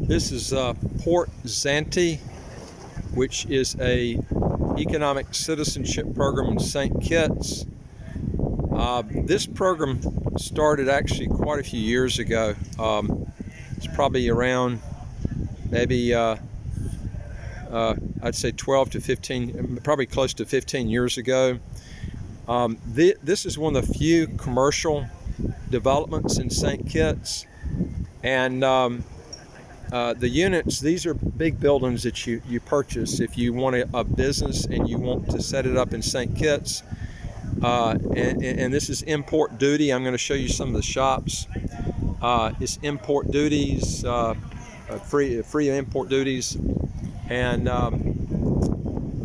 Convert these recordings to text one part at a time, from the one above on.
This is Port Zante, which is a economic citizenship program in St. Kitts. This program started actually quite a few years ago. It's probably around maybe I'd say 12 to 15, probably close to 15 years ago. This is one of the few commercial developments in St. Kitts, and the units, these are big buildings that you purchase if you want a business and you want to set it up in St. Kitts. And this is import duty. I'm going to show you some of the shops. It's import duties, free import duties. And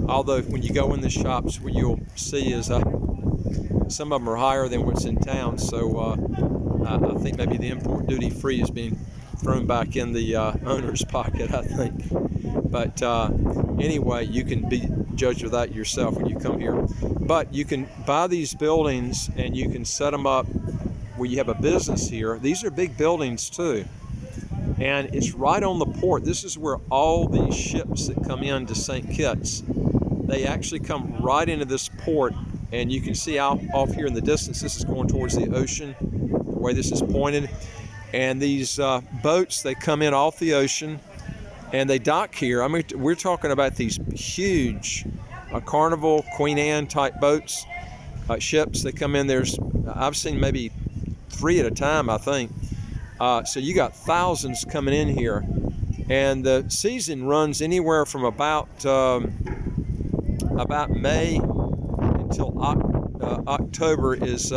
although when you go in the shops, what you'll see is some of them are higher than what's in town. So I think maybe the import duty free is being thrown back in the owner's pocket, I think. But anyway, you can be judge of that yourself when you come here. But you can buy these buildings and you can set them up where you have a business here. These are big buildings too, and it's right on the port. This is where all these ships that come into St. Kitts, they actually come right into this port. And you can see out off here in the distance, this is going towards the ocean, the way this is pointed. And these boats, they come in off the ocean and they dock here. I mean, we're talking about these huge Carnival, Queen Anne type boats, ships. They come in. I've seen maybe 3 at a time, I think. So you got thousands coming in here. And the season runs anywhere from about May until October is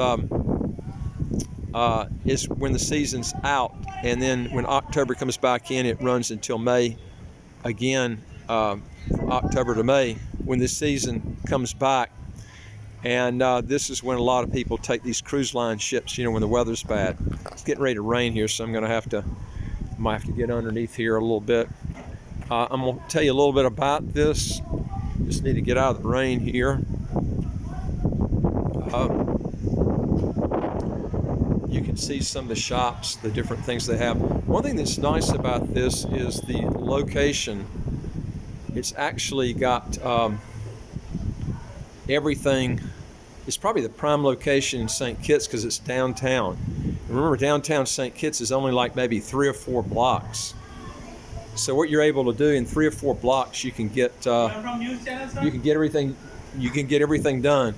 when the season's out, and then when October comes back in, it runs until May again, from October to May when the season comes back. And this is when a lot of people take these cruise line ships, when the weather's bad. It's getting ready to rain here, so might have to get underneath here a little bit. I'm going to tell you a little bit about this. Just need to get out of the rain here. You can see some of the shops, the different things they have. One thing that's nice about this is the location. It's actually got everything. It's probably the prime location in St. Kitts because it's downtown. Remember, downtown St. Kitts is only like maybe 3 or 4 blocks. So what you're able to do in 3 or 4 blocks, you can get everything. You can get everything done.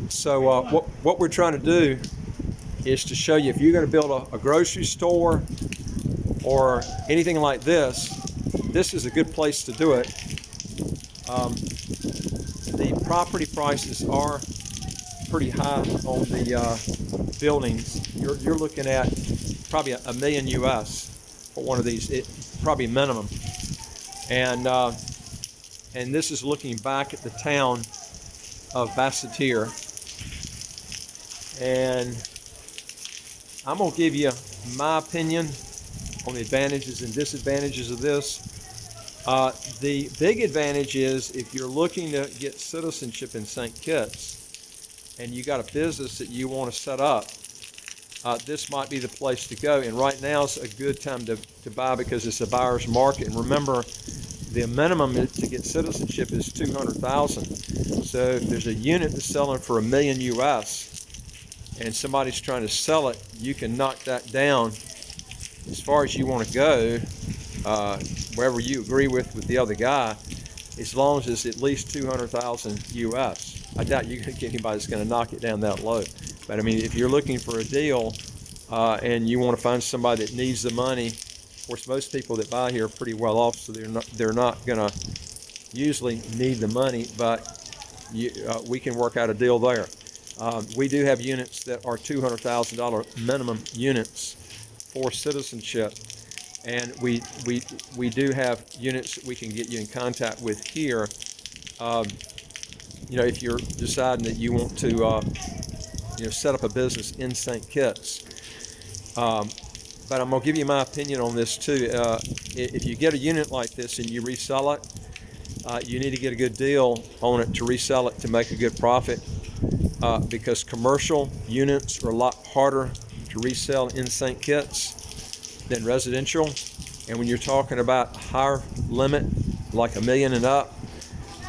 So what we're trying to do is to show you, if you're going to build a grocery store or anything like this, this is a good place to do it. The property prices are pretty high on the buildings. You're looking at probably $1 million US for one of these, probably minimum. And this is looking back at the town of Basseterre. And I'm going to give you my opinion on the advantages and disadvantages of this. The big advantage is if you're looking to get citizenship in St. Kitts and you got a business that you want to set up, this might be the place to go. And right now is a good time to buy because it's a buyer's market. And remember, the minimum to get citizenship is $200,000. So if there's a unit that's selling for $1 million US, and somebody's trying to sell it, you can knock that down as far as you want to go, wherever you agree with the other guy, as long as it's at least $200,000 US. I doubt you're going to get anybody that's going to knock it down that low. But I mean, if you're looking for a deal and you want to find somebody that needs the money, of course, most people that buy here are pretty well off, so they're not going to usually need the money, but we can work out a deal there. We do have units that are $200,000 minimum units for citizenship, and we do have units that we can get you in contact with here. If you're deciding that you want to set up a business in St. Kitts. But I'm going to give you my opinion on this too. If you get a unit like this and you resell it, you need to get a good deal on it to resell it to make a good profit. Because commercial units are a lot harder to resell in St. Kitts than residential. And when you're talking about higher limit, like $1 million and up,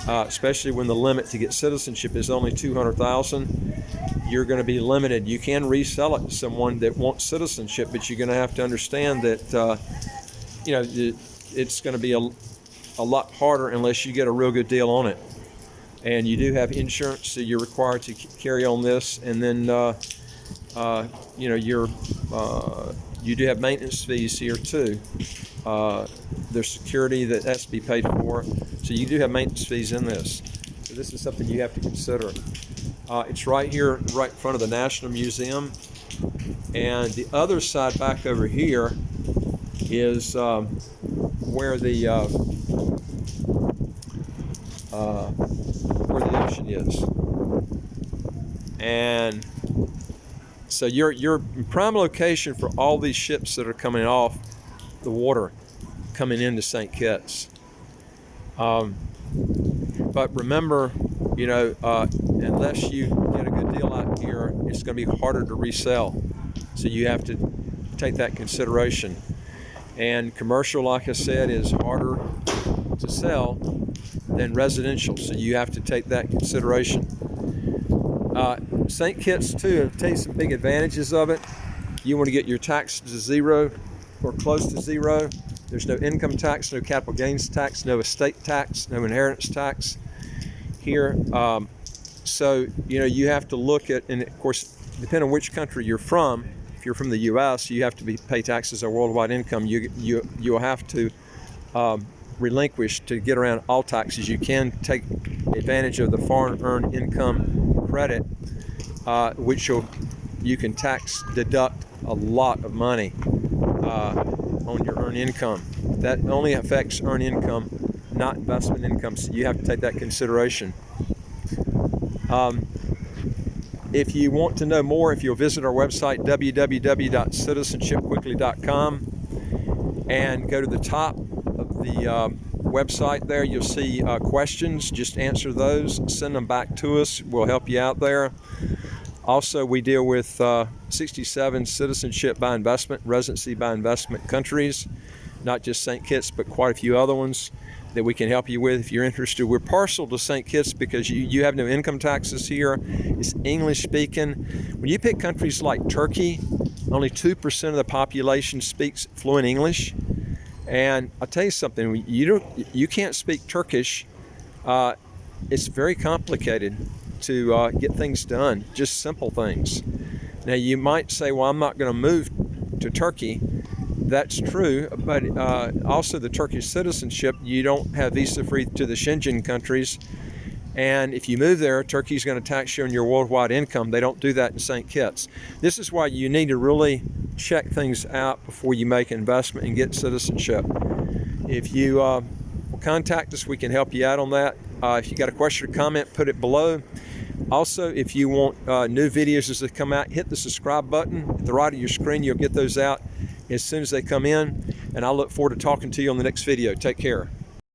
especially when the limit to get citizenship is only $200,000, you're going to be limited. You can resell it to someone that wants citizenship, but you're going to have to understand that it's going to be a lot harder unless you get a real good deal on it. And you do have insurance, so you're required to carry on this, and then you do have maintenance fees here too. There's security that has to be paid for, so you do have maintenance fees in this. So this is something you have to consider. It's right here, right in front of the National Museum, and the other side back over here is where the ocean is. And so your prime location for all these ships that are coming off the water, coming into St. Kitts. But remember, unless you get a good deal out here, it's going to be harder to resell. So you have to take that consideration. And commercial, like I said, is harder to sell than residential, so you have to take that consideration. St. Kitts too, I'll tell you some big advantages of it. You want to get your tax to zero or close to zero. There's no income tax, no capital gains tax, no estate tax, no inheritance tax here. So you have to look at, and of course, depending on which country you're from. If you're from the U.S., you have to pay taxes on worldwide income. You'll have to relinquish to get around all taxes. You can take advantage of the foreign earned income credit, which you can tax deduct a lot of money on your earned income. That only affects earned income, not investment income, so you have to take that consideration. If you want to know more, if you'll visit our website, www.citizenshipquickly.com, and go to the top of the website there, you'll see questions. Just answer those, send them back to us. We'll help you out there. Also, we deal with 67 citizenship by investment, residency by investment countries, not just St. Kitts, but quite a few other ones that we can help you with if you're interested. We're partial to St. Kitts because you have no income taxes here. It's English speaking. When you pick countries like Turkey, only 2% of the population speaks fluent English. And I'll tell you something, you can't speak Turkish. It's very complicated to get things done, just simple things. Now you might say, well, I'm not going to move to Turkey. That's true, but also the Turkish citizenship, you don't have visa free to the Schengen countries. And if you move there, Turkey's going to tax you on your worldwide income. They don't do that in St. Kitts. This is why you need to really check things out before you make an investment and get citizenship. If you contact us, we can help you out on that. If you got a question or comment, put it below. Also, if you want new videos as they come out, hit the subscribe button at the right of your screen. You'll get those out as soon as they come in. And I look forward to talking to you on the next video. Take care.